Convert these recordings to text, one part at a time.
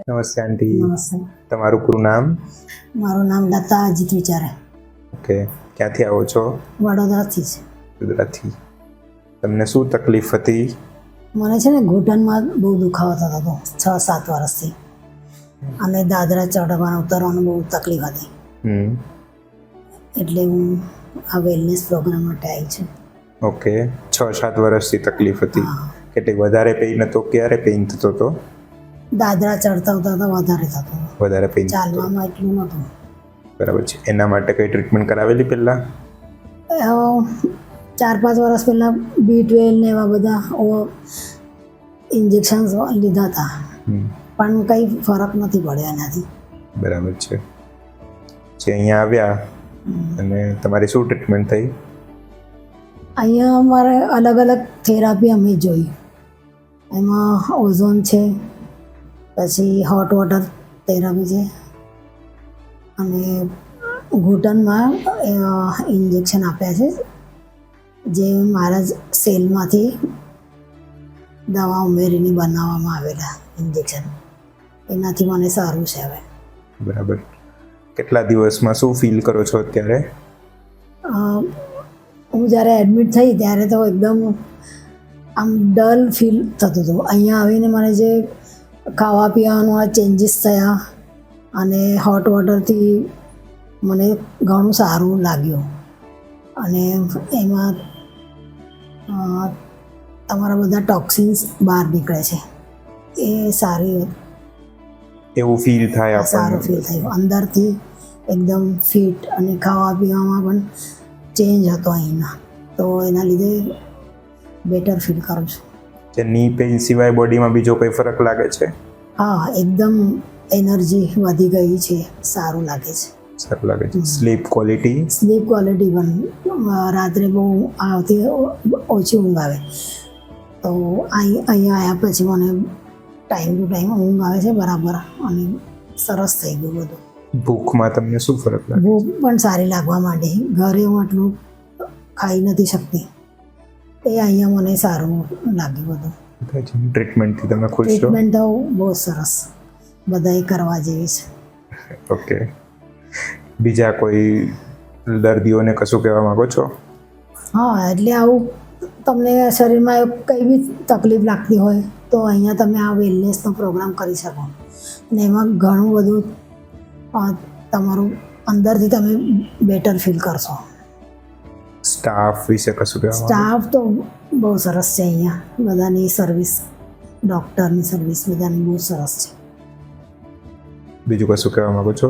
નમસ્તે આંટી. નમસ્તે. તમારું પૂરું નામ? મારું નામ લતા અજીત વિચારે. ઓકે. ક્યાંથી આવો છો? વડોદરાથી છે. ગુજરાતથી. તમને શું તકલીફ હતી? મને છે ને ઘૂંટણમાં બહુ દુખાવો થતો હતો 6-7 વર્ષથી, અને દાદરા ચઢવાનું ઉતરવાનું બહુ તકલીફ હતી. એટલે હું આ વેલનેસ પ્રોગ્રામ માટે આવી છું. ઓકે. 6-7 વર્ષથી તકલીફ હતી. હા. કેટલી વધારે પેઇન હતો? ક્યારે પેઇન થતો હતો? દાદરા ચડતા ઉતરતા વધારે થતો હતો. વધારે પેઇન થતો? ચાલવામાં એટલું નહોતું. બરાબર છે. એના માટે કઈ ટ્રીટમેન્ટ કરાવેલી પહેલા? 4-5 વર્ષ પહેલાં B12 ને એવા બધા ઇન્જેક્શન્સ લીધા હતા, પણ કંઈ ફરક નથી પડ્યો એનાથી. બરાબર છે. જે અહીંયા આવ્યા અને તમારી શું ટ્રીટમેન્ટ થઈ? અહીંયા અમારે અલગ અલગ થેરાપી અમે જોઈ. એમાં ઓઝોન છે, પછી હોટ વોટર થેરાપી છે, અને ઘૂંટણમાં ઇન્જેક્શન આપ્યા છે, જે મારા જ સેલમાંથી દવા ઉમેરીને બનાવવામાં આવેલા ઇન્જેક્શન. એનાથી મને સારું છે હવે. બરાબર. કેટલા દિવસમાં શું ફીલ કરો છો અત્યારે? હું જ્યારે એડમિટ થઈ ત્યારે તો એકદમ આમ ડલ ફીલ થતું હતું. અહીંયા આવીને મને જે ખાવા પીવાનું આ ચેન્જીસ થયા, અને હોટ વોટરથી મને ઘણું સારું લાગ્યું. અને એમાં તમારા બધા ટોક્સિન્સ બહાર નીકળે છે, એ સારી એવું ફીલ થાય સારું ફીલ થયું. અંદરથી એકદમ ફિટ, અને ખાવા પીવામાં પણ ચેન્જ હતો અહીંના, તો એના લીધે બેટર ફીલ કરું છું. જે ની પેઇન સિવાય બોડીમાં બીજો કોઈ ફરક લાગે છે? હા, એકદમ એનર્જી વધી ગઈ છે, સારું લાગે છે. સારું લાગે છે. Sleep quality? સ્લીપ ક્વોલિટી પણ રાત્રે બહુ આવતી, ઓછી ઊંઘ આવે. તો અહીંયા આવ્યા પછી મને ટાઈમ ટુ ટાઈમ ઊંઘ આવે છે બરાબર, અને સરસ થઈ ગયું બધું. ભૂખમાં તમને શું ફરક લાગે? ભૂખ પણ સારી લાગવા માંડી. ઘરે હું આટલું ખાઈ નથી શકતી, એ અહીંયા મને સારું લાગ્યું બધું. ટ્રીટમેન્ટથી તમે ખુશ છો? ટ્રીટમેન્ટ તો બહુ સરસ, બધાએ કરવા જેવી છે. ઓકે. બીજા કોઈ દર્દીઓને કશું કહેવા માંગો છો? હા, એટલે આવું તમને શરીરમાં કંઈ બી તકલીફ લાગતી હોય તો અહીંયા તમે આ વેલનેસનો પ્રોગ્રામ કરી શકો, અને એમાં ઘણું બધું તમારું અંદરથી તમે બેટર ફીલ કરશો. સ્ટાફ વિશે કશું કહેવા માંગો? સ્ટાફ તો બહુ સરસ છે અહીંયા. બધાની સર્વિસ, ડૉક્ટરની સર્વિસ બધાની બહુ સરસ છે. બીજું કશું કહેવા માંગો છો?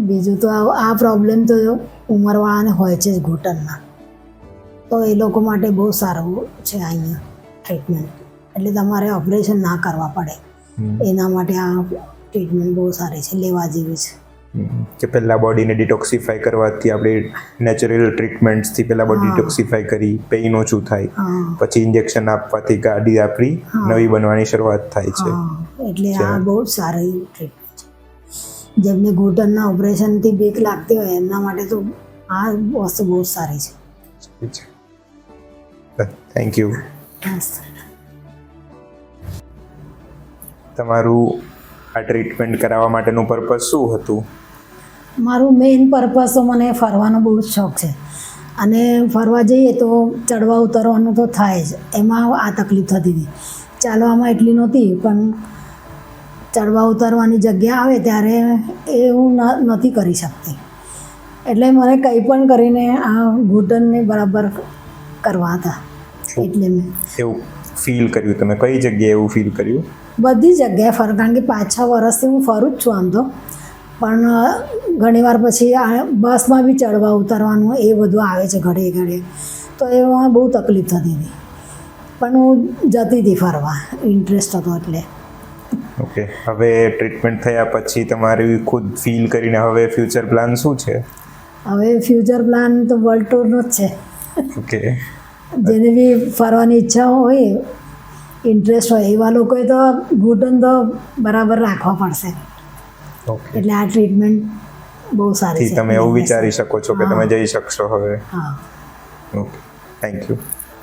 બીજું તો આ પ્રોબ્લેમ તો ઉંમરવાળાને હોય છે જ ઘૂંટણના, તો એ લોકો માટે બહુ સારું છે અહીંયા ટ્રીટમેન્ટ. એટલે તમારે ઓપરેશન ના કરવા પડે, એના માટે આ ટ્રીટમેન્ટ બહુ સારી છે, લેવા જેવી છે. કે પહેલાં બોડીને ડિટોક્સિફાઈ કરવાથી આપણે નેચરલ ટ્રીટમેન્ટ્સથી પહેલાં બોડી ડિટોક્સિફાઈ કરી, પેઇન ઓછું થાય, પછી ઇન્જેક્શન આપવાથી ગાડી આપણી નવી બનવાની શરૂઆત થાય છે. એટલે આ બહુ સારી ટ્રીટમેન્ટ છે. જેમને ઘૂંટણના ઓપરેશનથી બીક લાગતી હોય એમના માટે તો આ વસ્તુ બહુ સારી છે. Thank you. તમારું આ ટ્રીટમેન્ટ કરાવવા માટેનું પર્પઝ શું હતું? મારું મેઇન પર્પઝ તો મને ફરવાનો બહુ જ શોખ છે, અને ફરવા જઈએ તો ચડવા ઉતરવાનું તો થાય જ. એમાં આ તકલીફ થતી હતી. ચાલવામાં એટલી નહોતી, પણ ચડવા ઉતરવાની જગ્યા આવે ત્યારે એ હું નથી કરી શકતી. એટલે મને કંઈ પણ કરીને આ ઘૂંટણને બરાબર કરવા હતા. એટલે મેં એવું ફીલ કર્યું? તમે કઈ જગ્યાએ એવું ફીલ કર્યું? બધી જગ્યાએ ફરું, કારણ કે 5-6 વર્ષથી હું ફરું જ છું આમ તો, પણ ઘણીવાર પછી બસમાં બી ચડવા ઉતરવાનું એ બધું આવે છે ઘડે ઘડે, તો એમાં બહુ તકલીફ થતી હતી. પણ હું જતી હતી ફરવા, ઇન્ટરેસ્ટ હતો એટલે. ઓકે. હવે ટ્રીટમેન્ટ થયા પછી તમારી ખુદ ફીલ કરીને હવે ફ્યુચર પ્લાન શું છે? હવે ફ્યુચર પ્લાન તો વર્લ્ડ ટૂરનો જ છે. ઓકે. જેને બી ફરવાની ઈચ્છા હોય, ઇન્ટરેસ્ટ હોય, એવા લોકોએ તો ઘૂંટણ તો બરાબર રાખવા પડશે. એટલે આ ટ્રીટમેન્ટ બહુ સારી છે. તમે એવું વિચારી શકો છો કે તમે જઈ શકશો હવે? હા. ઓકે. Thank you.